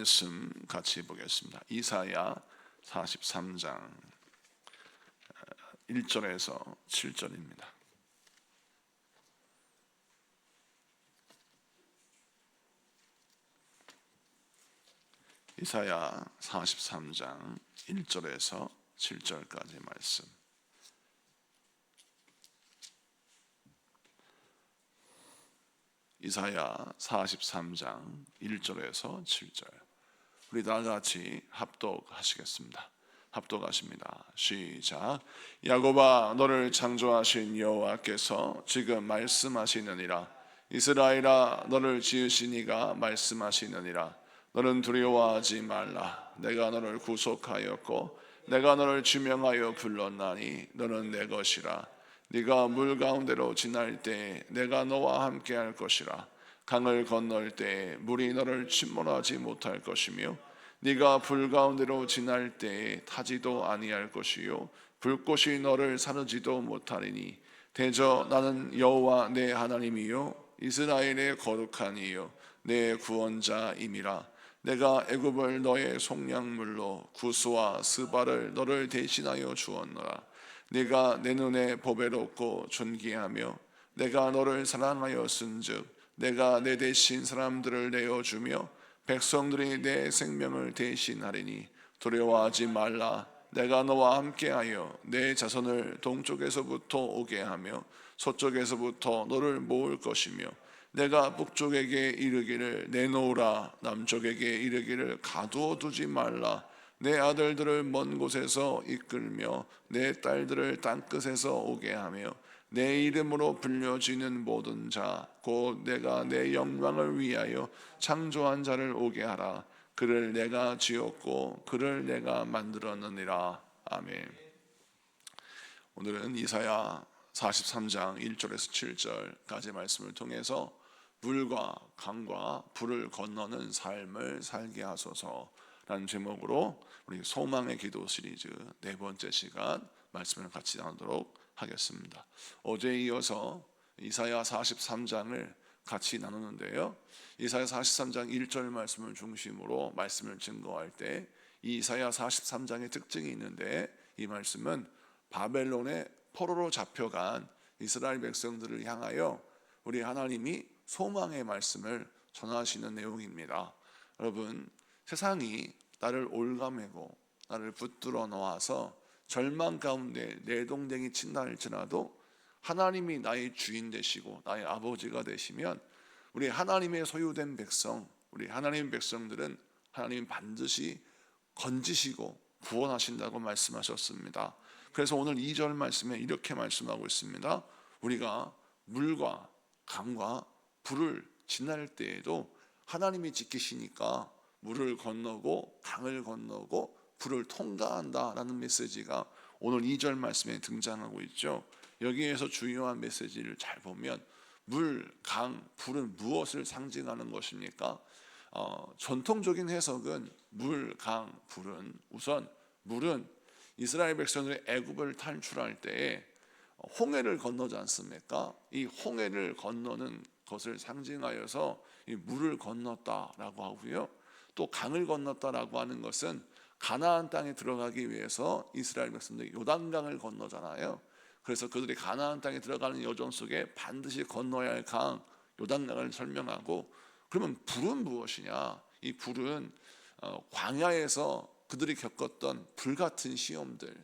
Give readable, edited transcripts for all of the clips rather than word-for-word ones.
말씀 같이 보겠습니다. 이사야 43장 1절에서 7절입니다. 이사야 43장 1절에서 7절까지 말씀. 이사야 43장 1절에서 7절. 우리 다 같이 합독하시겠습니다. 합독하십니다. 시작. 야곱아, 너를 창조하신 여호와께서 지금 말씀하시느니라. 이스라엘아, 너를 지으신 이가 말씀하시느니라. 너는 두려워하지 말라. 내가 너를 구속하였고 내가 너를 지명하여 불렀나니 너는 내 것이라. 네가 물 가운데로 지날 때에 내가 너와 함께 할 것이라. 강을 건널 때에 물이 너를 침몰하지 못할 것이며 네가 불 가운데로 지날 때에 타지도 아니할 것이요 불꽃이 너를 사르지도 못하리니 대저 나는 여호와 내 하나님이요 이스라엘의 거룩한 이요 내 구원자임이라. 내가 애굽을 너의 속량물로 구스와 스바를 너를 대신하여 주었노라. 네가 내 눈에 보배롭고 존귀하며 내가 너를 사랑하였은즉 내가 내 대신 사람들을 내어주며 백성들이 내 생명을 대신하리니 두려워하지 말라. 내가 너와 함께하여 내 자손을 동쪽에서부터 오게 하며 서쪽에서부터 너를 모을 것이며 내가 북쪽에게 이르기를 내놓으라 남쪽에게 이르기를 가두어 두지 말라. 내 아들들을 먼 곳에서 이끌며 내 딸들을 땅끝에서 오게 하며 내 이름으로 불려지는 모든 자 곧 내가 내 영광을 위하여 창조한 자를 오게 하라. 그를 내가 지었고 그를 내가 만들었느니라. 아멘. 오늘은 이사야 43장 1절에서 7절까지 말씀을 통해서 물과 강과 불을 건너는 삶을 살게 하소서라는 제목으로 우리 소망의 기도 시리즈 네 번째 시간 말씀을 같이 나누도록 하겠습니다. 어제에 이어서 이사야 43장을 같이 나누는데요, 이사야 43장 1절 말씀을 중심으로 말씀을 증거할 때 이 이사야 43장의 특징이 있는데, 이 말씀은 바벨론의 포로로 잡혀간 이스라엘 백성들을 향하여 우리 하나님이 소망의 말씀을 전하시는 내용입니다. 여러분, 세상이 나를 올가매고 나를 붙들어 놓아서 절망 가운데 내동댕이 친다 할지라도 하나님이 나의 주인 되시고 나의 아버지가 되시면 우리 하나님의 소유된 백성, 우리 하나님의 백성들은 하나님 반드시 건지시고 구원하신다고 말씀하셨습니다. 그래서 오늘 2절 말씀에 이렇게 말씀하고 있습니다. 우리가 물과 강과 불을 지날 때에도 하나님이 지키시니까 물을 건너고 강을 건너고 불을 통과한다라는 메시지가 오늘 2절 말씀에 등장하고 있죠. 여기에서 중요한 메시지를 잘 보면 물, 강, 불은 무엇을 상징하는 것입니까? 전통적인 해석은 물, 강, 불은 우선 물은 이스라엘 백성들이 애굽을 탈출할 때에 홍해를 건너지 않습니까? 이 홍해를 건너는 것을 상징하여서 이 물을 건넜다라고 하고요. 또 강을 건넜다라고 하는 것은 가나안 땅에 들어가기 위해서 이스라엘 백성들이 요단강을 건너잖아요. 그래서 그들이 가나안 땅에 들어가는 여정 속에 반드시 건너야 할 강, 요단강을 설명하고, 그러면 불은 무엇이냐? 이 불은 광야에서 그들이 겪었던 불같은 시험들,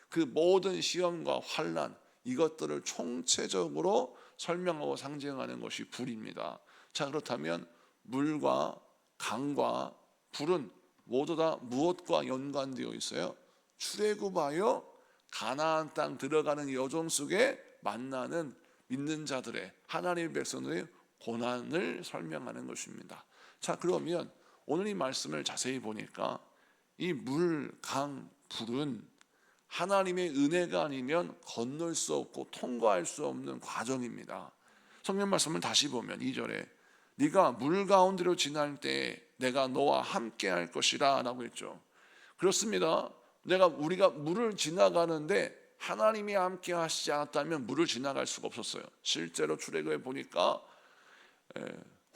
그 모든 시험과 환난, 이것들을 총체적으로 설명하고 상징하는 것이 불입니다. 자, 그렇다면 물과 강과 불은 모두 다 무엇과 연관되어 있어요? 출애굽하여 가나안 땅 들어가는 여정 속에 만나는 믿는 자들의, 하나님의 백성들의 고난을 설명하는 것입니다. 자, 그러면 오늘 이 말씀을 자세히 보니까 이 물, 강, 불은 하나님의 은혜가 아니면 건널 수 없고 통과할 수 없는 과정입니다. 성경 말씀을 다시 보면 2절에 네가 물 가운데로 지날 때 내가 너와 함께 할 것이라 라고 했죠. 그렇습니다. 우리가 물을 지나가는데 하나님이 함께 하시지 않았다면 물을 지나갈 수가 없었어요. 실제로 출애굽에 보니까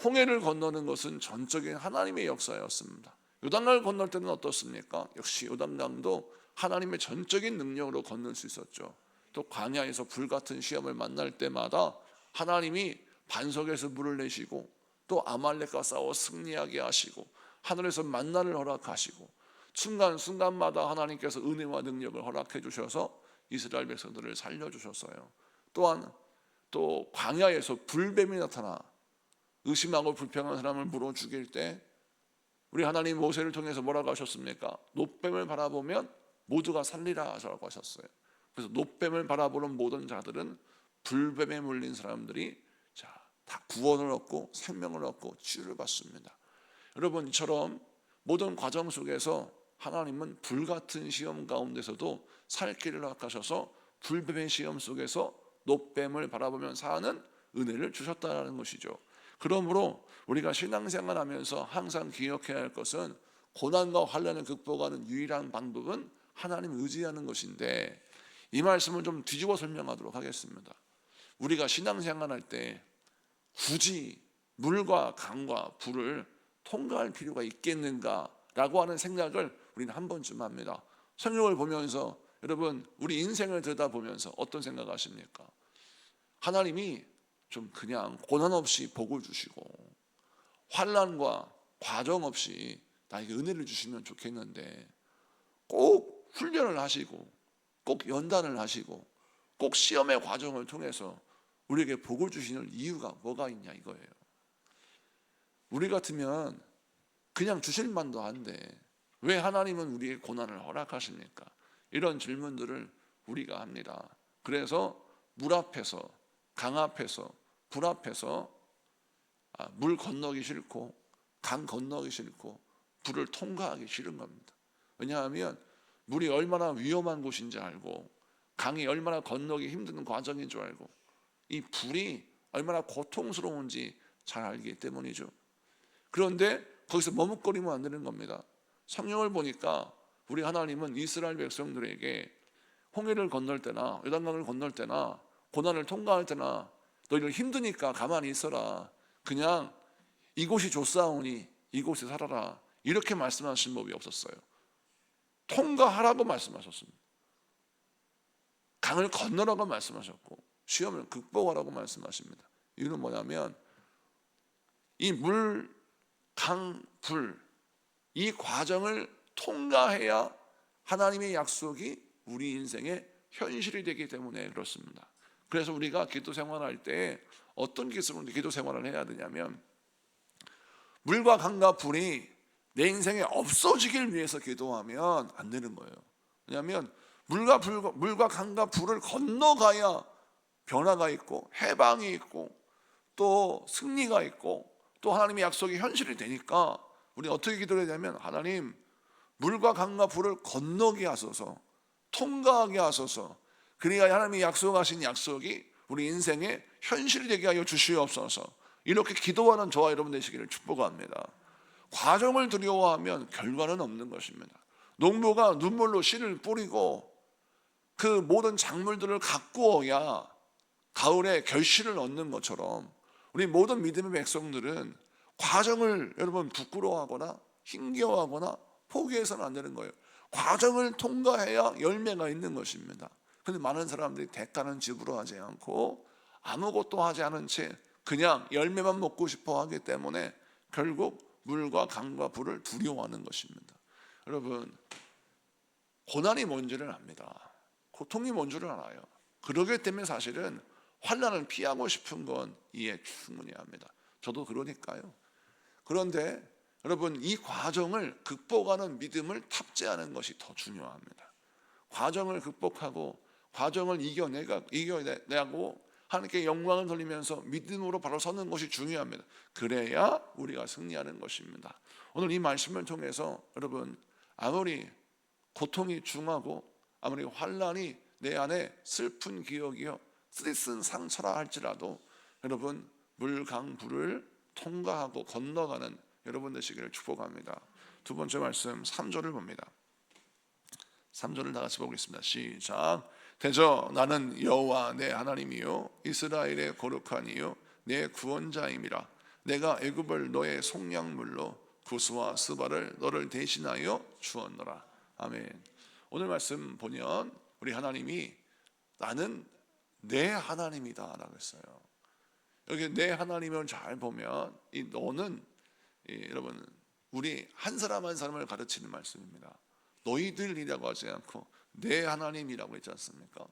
홍해를 건너는 것은 전적인 하나님의 역사였습니다. 요단강을 건널 때는 어떻습니까? 역시 요단강도 하나님의 전적인 능력으로 건널 수 있었죠. 또 광야에서 불같은 시험을 만날 때마다 하나님이 반석에서 물을 내시고 또 아말렉과 싸워 승리하게 하시고 하늘에서 만나를 허락하시고 순간순간마다 하나님께서 은혜와 능력을 허락해 주셔서 이스라엘 백성들을 살려주셨어요. 또한 또 광야에서 불뱀이 나타나 의심하고 불평한 사람을 물어 죽일 때 우리 하나님 모세를 통해서 뭐라고 하셨습니까? 놋뱀을 바라보면 모두가 살리라 라고 하셨어요. 그래서 놋뱀을 바라보는 모든 자들은 불뱀에 물린 사람들이 다 구원을 얻고 생명을 얻고 치유를 받습니다. 여러분, 이처럼 모든 과정 속에서 하나님은 불같은 시험 가운데서도 살 길을 허락하셔서 불뱀의 시험 속에서 놋뱀을 바라보면 사는 은혜를 주셨다는 것이죠. 그러므로 우리가 신앙생활 하면서 항상 기억해야 할 것은 고난과 환난을 극복하는 유일한 방법은 하나님을 의지하는 것인데, 이 말씀을 좀 뒤집어 설명하도록 하겠습니다. 우리가 신앙생활 할 때 굳이 물과 강과 불을 통과할 필요가 있겠는가라고 하는 생각을 우리는 한 번쯤 합니다. 성경을 보면서 여러분, 우리 인생을 들여다보면서 어떤 생각하십니까? 하나님이 좀 그냥 고난 없이 복을 주시고 환난과 과정 없이 나에게 은혜를 주시면 좋겠는데, 꼭 훈련을 하시고 꼭 연단을 하시고 꼭 시험의 과정을 통해서 우리에게 복을 주시는 이유가 뭐가 있냐 이거예요. 우리 같으면 그냥 주실 만도 한데 왜 하나님은 우리의 고난을 허락하십니까? 이런 질문들을 우리가 합니다. 그래서 물 앞에서, 강 앞에서, 불 앞에서 물 건너기 싫고 강 건너기 싫고 불을 통과하기 싫은 겁니다. 왜냐하면 물이 얼마나 위험한 곳인지 알고 강이 얼마나 건너기 힘든 과정인 줄 알고 이 불이 얼마나 고통스러운지 잘 알기 때문이죠. 그런데 거기서 머뭇거리면 안 되는 겁니다. 성경을 보니까 우리 하나님은 이스라엘 백성들에게 홍해를 건널 때나 요단강을 건널 때나 고난을 통과할 때나 너희들 힘드니까 가만히 있어라, 그냥 이곳이 좋사오니 이곳에 살아라, 이렇게 말씀하신 법이 없었어요. 통과하라고 말씀하셨습니다. 강을 건너라고 말씀하셨고 시험을 극복하라고 말씀하십니다. 이유는 뭐냐면 이 물, 강, 불, 이 과정을 통과해야 하나님의 약속이 우리 인생의 현실이 되기 때문에 그렇습니다. 그래서 우리가 기도 생활할 때 어떤 기술로 기도 생활을 해야 되냐면, 물과 강과 불이 내 인생에 없어지길 위해서 기도하면 안 되는 거예요. 왜냐하면 물과 강과 불을 건너가야 변화가 있고 해방이 있고 또 승리가 있고 또 하나님의 약속이 현실이 되니까 우리 어떻게 기도해야 되냐면, 하나님 물과 강과 불을 건너게 하소서, 통과하게 하소서, 그래야 하나님이 약속하신 약속이 우리 인생의 현실이 되게 하여 주시옵소서. 이렇게 기도하는 저와 여러분 되시기를 축복합니다. 과정을 두려워하면 결과는 없는 것입니다. 농부가 눈물로 씨를 뿌리고 그 모든 작물들을 가꾸어야 가을에 결실을 얻는 것처럼 우리 모든 믿음의 백성들은 과정을 여러분 부끄러워하거나 힘겨워하거나 포기해서는 안 되는 거예요. 과정을 통과해야 열매가 있는 것입니다. 그런데 많은 사람들이 대가는 지불하지 않고 아무것도 하지 않은 채 그냥 열매만 먹고 싶어 하기 때문에 결국 물과 강과 불을 두려워하는 것입니다. 여러분, 고난이 뭔지를 압니다. 고통이 뭔지를 알아요. 그러기 때문에 사실은 환난을 피하고 싶은 건 이해 충분히 합니다. 저도 그러니까요. 그런데 여러분, 이 과정을 극복하는 믿음을 탑재하는 것이 더 중요합니다. 과정을 극복하고 과정을 이겨내고 하나님께 영광을 돌리면서 믿음으로 바로 서는 것이 중요합니다. 그래야 우리가 승리하는 것입니다. 오늘 이 말씀을 통해서 여러분, 아무리 고통이 중하고 아무리 환난이 내 안에 슬픈 기억이요 쓰디쓴 상처라 할지라도 여러분, 물, 강, 불을 통과하고 건너가는 여러분 되시기를 축복합니다. 두 번째 말씀 3절을 봅니다. 3절을 다 같이 보겠습니다. 시작. 대저 나는 여호와 내 하나님이요 이스라엘의 거룩한 이요 내 구원자임이라. 내가 애굽을 너의 속량물로 구스와 스바를 너를 대신하여 주었노라. 아멘. 오늘 말씀 보면 우리 하나님이 나는 내 하나님이다 라고 했어요. 여기 내 하나님을 잘 보면 이 너는 여러분 우리 한 사람 한 사람을 가르치는 말씀입니다. 너희들이라고 하지 않고 내 하나님이라고 했지 않습니까?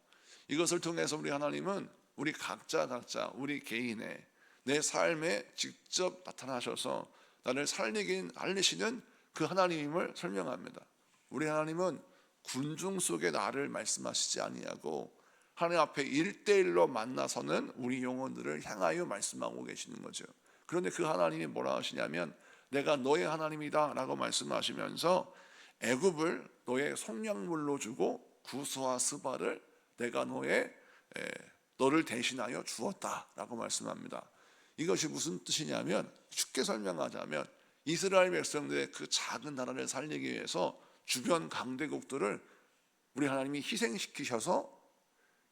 이것을 통해서 우리 하나님은 우리 각자 우리 개인의 내 삶에 직접 나타나셔서 나를 살리긴 알리시는 그 하나님임을 설명합니다. 우리 하나님은 군중 속에 나를 말씀하시지 아니하고 하나님 앞에 1대1로 만나서는 우리 영혼들을 향하여 말씀하고 계시는 거죠. 그런데 그 하나님이 뭐라 하시냐면 내가 너의 하나님이다 라고 말씀하시면서 애굽을 너의 속량물로 주고 구스와 스바를 내가 너를 대신하여 주었다 라고 말씀합니다. 이것이 무슨 뜻이냐면 쉽게 설명하자면 이스라엘 백성들의 그 작은 나라를 살리기 위해서 주변 강대국들을 우리 하나님이 희생시키셔서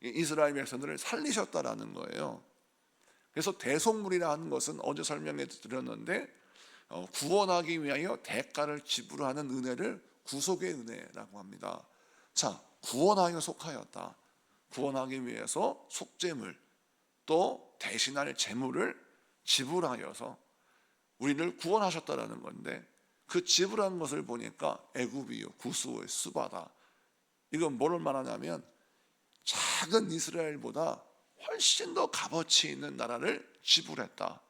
이스라엘 백성들을 살리셨다라는 거예요. 그래서 대속물이라 하는 것은 어제 설명해 드렸는데 구원하기 위하여 대가를 지불하는 은혜를 구속의 은혜라고 합니다. 자, 구원하여 속하였다. 구원하기 위해서 속죄물 또 대신할 재물을 지불하여서 우리를 구원하셨다라는 건데 그 지불한 것을 보니까 애굽이요 구스의 스바다. 이건 뭐를 말하냐면 작은 이스라엘보다 훨씬 더 값어치 있는 나라를 지불했다.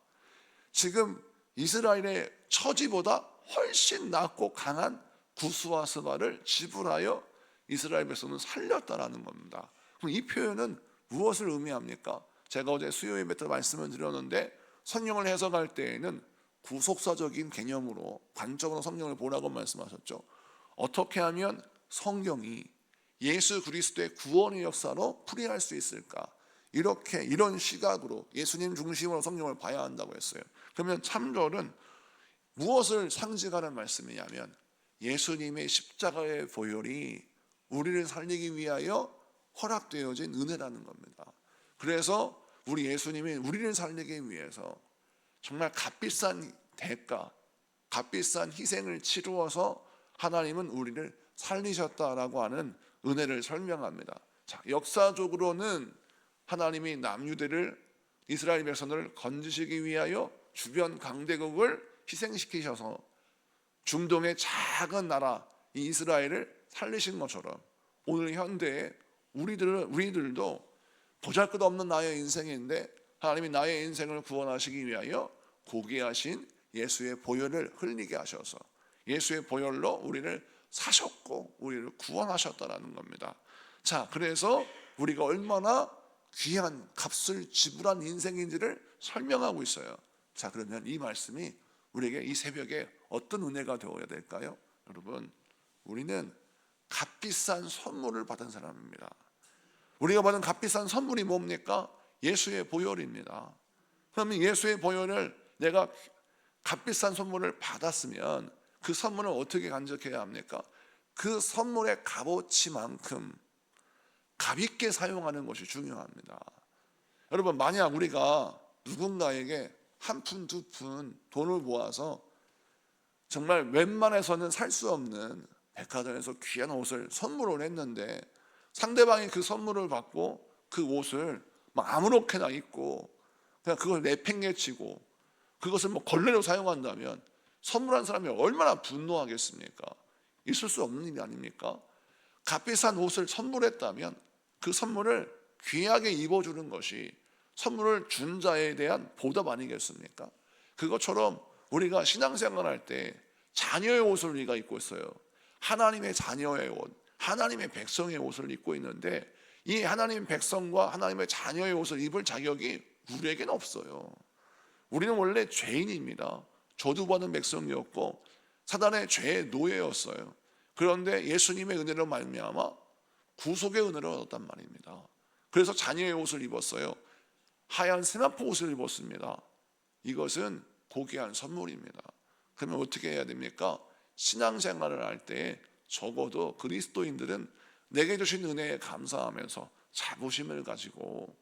지금 이스라엘의 처지보다 훨씬 낫고 강한 구스와 스바를 지불하여 이스라엘 백성은 살렸다라는 겁니다. 그럼 이 표현은 무엇을 의미합니까? 제가 어제 수요 예배 때 말씀을 드렸는데 성경을 해석할 때에는 구속사적인 개념으로 관점으로 성경을 보라고 말씀하셨죠. 어떻게 하면 성경이 예수 그리스도의 구원의 역사로 풀이할 수 있을까? 이런 시각으로 예수님 중심으로 성경을 봐야 한다고 했어요. 그러면 참절은 무엇을 상징하는 말씀이냐면 예수님의 십자가의 보혈이 우리를 살리기 위하여 허락되어진 은혜라는 겁니다. 그래서 우리 예수님이 우리를 살리기 위해서 정말 값비싼 대가, 값비싼 희생을 치루어서 하나님은 우리를 살리셨다라고 하는 은혜를 설명합니다. 자, 역사적으로는 하나님이 남유대를 이스라엘 백성을 건지시기 위하여 주변 강대국을 희생시키셔서 중동의 작은 나라 이 이스라엘을 살리신 것처럼 오늘 현대에 우리들도 보잘것없는 나의 인생인데 하나님이 나의 인생을 구원하시기 위하여 고귀하신 예수의 보혈을 흘리게 하셔서 예수의 보혈로 우리를 사셨고 우리를 구원하셨다라는 겁니다. 자, 그래서 우리가 얼마나 귀한 값을 지불한 인생인지를 설명하고 있어요. 자, 그러면 이 말씀이 우리에게 이 새벽에 어떤 은혜가 되어야 될까요? 여러분, 우리는 값비싼 선물을 받은 사람입니다. 우리가 받은 값비싼 선물이 뭡니까? 예수의 보혈입니다. 그러면 예수의 보혈을 내가 값비싼 선물을 받았으면 그 선물을 어떻게 간직해야 합니까? 그 선물의 값어치만큼 값있게 사용하는 것이 중요합니다. 여러분, 만약 우리가 누군가에게 한 푼, 두 푼 돈을 모아서 정말 웬만해서는 살 수 없는 백화점에서 귀한 옷을 선물을 했는데 상대방이 그 선물을 받고 그 옷을 막 아무렇게나 입고 그냥 그걸 내팽개치고 그것을 뭐 걸레로 사용한다면 선물한 사람이 얼마나 분노하겠습니까? 있을 수 없는 일이 아닙니까? 값비싼 옷을 선물했다면 그 선물을 귀하게 입어주는 것이 선물을 준 자에 대한 보답 아니겠습니까? 그것처럼 우리가 신앙생활 할 때 자녀의 옷을 우리가 입고 있어요. 하나님의 자녀의 옷, 하나님의 백성의 옷을 입고 있는데 이 하나님의 백성과 하나님의 자녀의 옷을 입을 자격이 우리에게는 없어요. 우리는 원래 죄인입니다. 저주받은 백성이었고 사단의 죄의 노예였어요. 그런데 예수님의 은혜로 말미암아 구속의 은혜를 얻었단 말입니다. 그래서 자녀의 옷을 입었어요. 하얀 세마포 옷을 입었습니다. 이것은 고귀한 선물입니다. 그러면 어떻게 해야 됩니까? 신앙생활을 할 때 적어도 그리스도인들은 내게 주신 은혜에 감사하면서 자부심을 가지고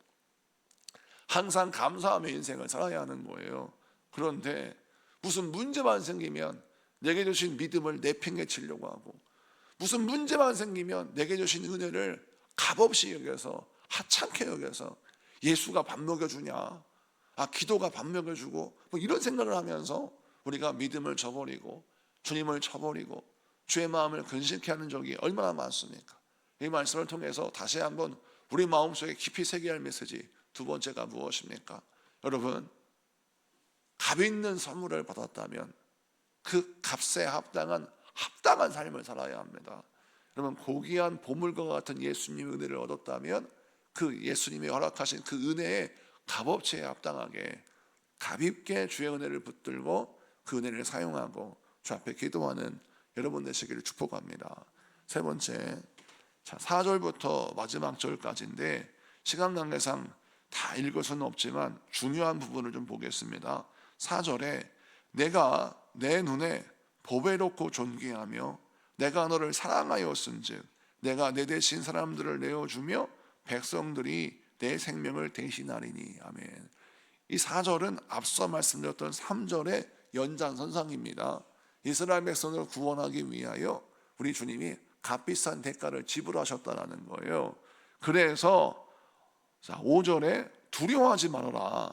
항상 감사하며 인생을 살아야 하는 거예요. 그런데 무슨 문제만 생기면 내게 주신 믿음을 내팽개치려고 하고, 무슨 문제만 생기면 내게 주신 은혜를 값없이 여겨서, 하찮게 여겨서, 예수가 밥 먹여주냐, 기도가 밥 먹여주고, 뭐 이런 생각을 하면서 우리가 믿음을 저버리고 주님을 저버리고 주의 마음을 근심케 하는 적이 얼마나 많습니까? 이 말씀을 통해서 다시 한번 우리 마음속에 깊이 새겨야 할 메시지, 두 번째가 무엇입니까? 여러분, 값 있는 선물을 받았다면 그 값에 합당한 삶을 살아야 합니다. 여러분, 고귀한 보물과 같은 예수님의 은혜를 얻었다면 그 예수님이 허락하신 그 은혜에 값어치에 합당하게 값있게 주의 은혜를 붙들고 그 은혜를 사용하고 주 앞에 기도하는 여러분 되시기를 축복합니다. 세 번째, 4절부터 마지막 절까지인데 시간 관계상 다 읽을 수는 없지만 중요한 부분을 좀 보겠습니다. 4절에 내가 내 눈에 보배롭고 존귀하며 내가 너를 사랑하였은즉 내가 내 대신 사람들을 내어주며 백성들이 내 생명을 대신하리니. 아멘. 이 4절은 앞서 말씀드렸던 3절의 연장선상입니다. 이스라엘 백성을 구원하기 위하여 우리 주님이 값비싼 대가를 지불하셨다는 거예요. 그래서 5절에 두려워하지 말아라.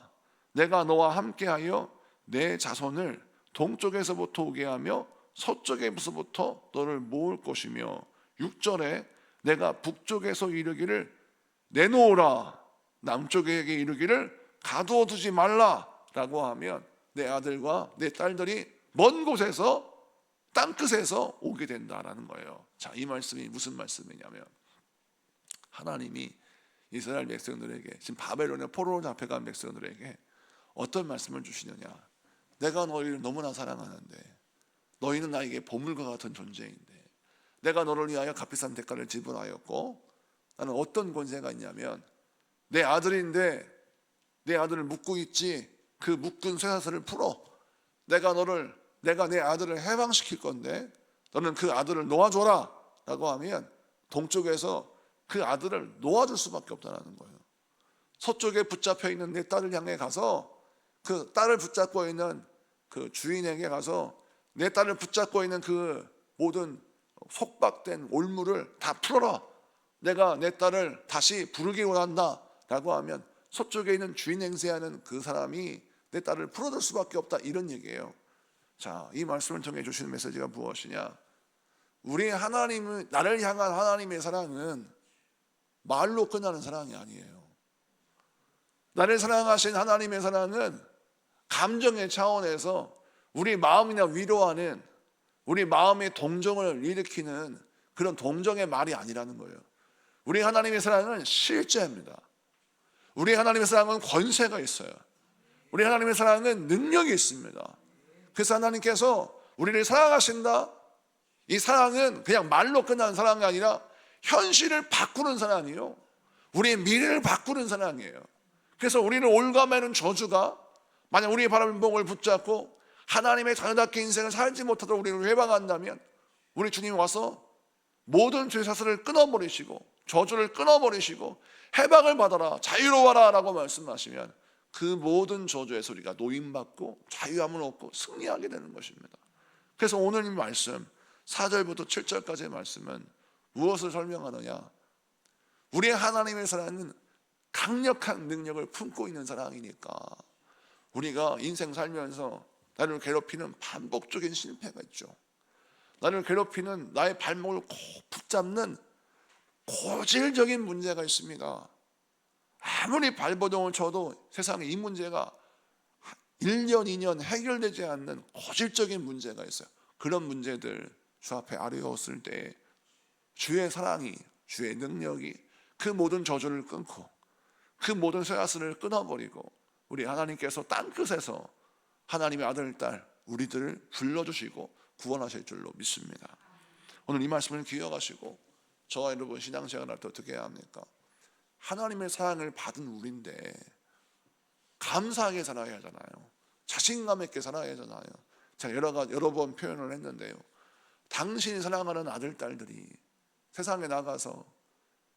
내가 너와 함께하여 내 자손을 동쪽에서부터 오게 하며 서쪽에서부터 너를 모을 것이며, 6절에 내가 북쪽에서 이르기를 내놓으라, 남쪽에게 이르기를 가두어 두지 말라 라고 하면 내 아들과 내 딸들이 먼 곳에서, 땅끝에서 오게 된다라는 거예요. 자, 이 말씀이 무슨 말씀이냐면 하나님이 이스라엘 백성들에게, 지금 바벨론의 포로로 잡혀간 백성들에게 어떤 말씀을 주시느냐. 내가 너희를 너무나 사랑하는데 너희는 나에게 보물과 같은 존재인데 내가 너를 위하여 값비싼 대가를 지불하였고 나는 어떤 권세가 있냐면 내 아들인데 내 아들을 묶고 있지, 그 묶은 쇠사슬을 풀어. 내가 내 아들을 해방시킬 건데 너는 그 아들을 놓아줘라 라고 하면 동쪽에서 그 아들을 놓아줄 수밖에 없다는 거예요. 서쪽에 붙잡혀 있는 내 딸을 향해 가서 그 딸을 붙잡고 있는 그 주인에게 가서 내 딸을 붙잡고 있는 그 모든 속박된 올무를 다 풀어라. 내가 내 딸을 다시 부르기 원한다 라고 하면 서쪽에 있는 주인 행세하는 그 사람이 내 딸을 풀어줄 수밖에 없다, 이런 얘기예요. 자, 이 말씀을 통해 주시는 메시지가 무엇이냐? 우리 하나님은, 나를 향한 하나님의 사랑은 말로 끝나는 사랑이 아니에요. 나를 사랑하신 하나님의 사랑은 감정의 차원에서 우리 마음이나 위로하는, 우리 마음의 동정을 일으키는 그런 동정의 말이 아니라는 거예요. 우리 하나님의 사랑은 실제입니다. 우리 하나님의 사랑은 권세가 있어요. 우리 하나님의 사랑은 능력이 있습니다. 그래서 하나님께서 우리를 사랑하신다. 이 사랑은 그냥 말로 끝나는 사랑이 아니라 현실을 바꾸는 사랑이에요. 우리의 미래를 바꾸는 사랑이에요. 그래서 우리는 올가매는 저주가 만약 우리의 바람봉을 붙잡고 하나님의 자녀답게 인생을 살지 못하도록 우리를 회방한다면 우리 주님이 와서 모든 죄 사슬을 끊어버리시고 저주를 끊어버리시고 해방을 받아라, 자유로워라 라고 말씀하시면 그 모든 저주에서 우리가 노임받고 자유함을 얻고 승리하게 되는 것입니다. 그래서 오늘 이 말씀 4절부터 7절까지의 말씀은 무엇을 설명하느냐? 우리 하나님의 사랑은 강력한 능력을 품고 있는 사랑이니까 우리가 인생 살면서 나를 괴롭히는 반복적인 실패가 있죠. 나를 괴롭히는 나의 발목을 꼭 붙잡는 고질적인 문제가 있습니다. 아무리 발버둥을 쳐도 세상에 이 문제가 1년, 2년 해결되지 않는 고질적인 문제가 있어요. 그런 문제들 주 앞에 아뢰었을 때 주의 사랑이, 주의 능력이 그 모든 저주를 끊고 그 모든 쇠사슬을 끊어버리고 우리 하나님께서 땅끝에서 하나님의 아들, 딸 우리들을 불러주시고 구원하실 줄로 믿습니다. 오늘 이 말씀을 기억하시고 저와 여러분 신앙생활을 어떻게 해야 합니까? 하나님의 사랑을 받은 우리인데 감사하게 살아야 하잖아요. 자신감 있게 살아야 하잖아요. 제가 여러 번 표현을 했는데요, 당신이 사랑하는 아들, 딸들이 세상에 나가서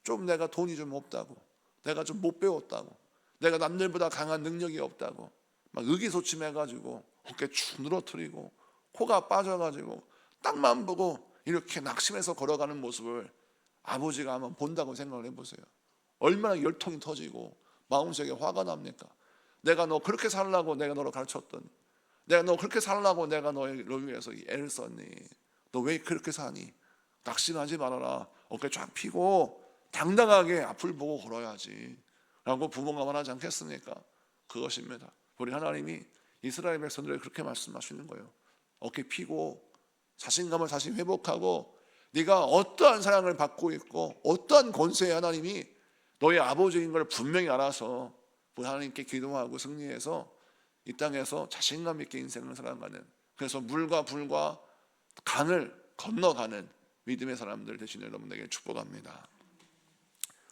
좀 내가 돈이 좀 없다고, 내가 좀 못 배웠다고, 내가 남들보다 강한 능력이 없다고 막 의기소침해가지고 어깨 축 늘어뜨리고 코가 빠져가지고 땅만 보고 이렇게 낙심해서 걸어가는 모습을 아버지가 한번 본다고 생각을 해보세요. 얼마나 열통이 터지고 마음속에 화가 납니까? 내가 너 그렇게 살라고 내가 너를 가르쳤더니, 내가 너 그렇게 살라고 내가 너를 위해서 애를 썼니? 너 왜 그렇게 사니? 낙심하지 말아라. 어깨 쫙 펴고 당당하게 앞을 보고 걸어야지 라고 부모가 말하지 않겠습니까? 그것입니다. 우리 하나님이 이스라엘 백성들에게 그렇게 말씀하시는 거예요. 어깨 펴고 자신감을 다시 회복하고, 네가 어떠한 사랑을 받고 있고 어떠한 권세의 하나님이 너의 아버지인 걸 분명히 알아서 우리 하나님께 기도하고 승리해서 이 땅에서 자신감 있게 인생을 살아가는, 그래서 물과 불과 강을 건너가는 믿음의 사람들 되시는 여러분에게 축복합니다.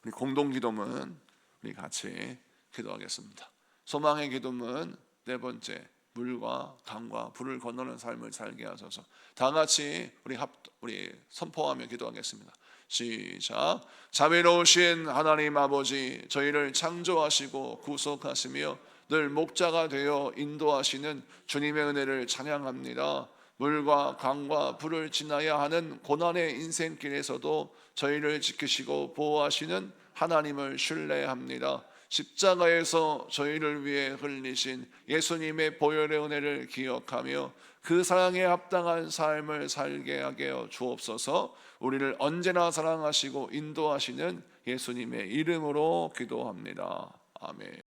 우리 공동 기도문 우리 같이 기도하겠습니다. 소망의 기도문 네 번째, 물과 강과 불을 건너는 삶을 살게 하소서. 다 같이 우리 선포하며 기도하겠습니다. 시작. 자비로우신 하나님 아버지, 저희를 창조하시고 구속하시며 늘 목자가 되어 인도하시는 주님의 은혜를 찬양합니다. 물과 강과 불을 지나야 하는 고난의 인생길에서도 저희를 지키시고 보호하시는 하나님을 신뢰합니다. 십자가에서 저희를 위해 흘리신 예수님의 보혈의 은혜를 기억하며 그 사랑에 합당한 삶을 살게 하게 주옵소서. 우리를 언제나 사랑하시고 인도하시는 예수님의 이름으로 기도합니다. 아멘.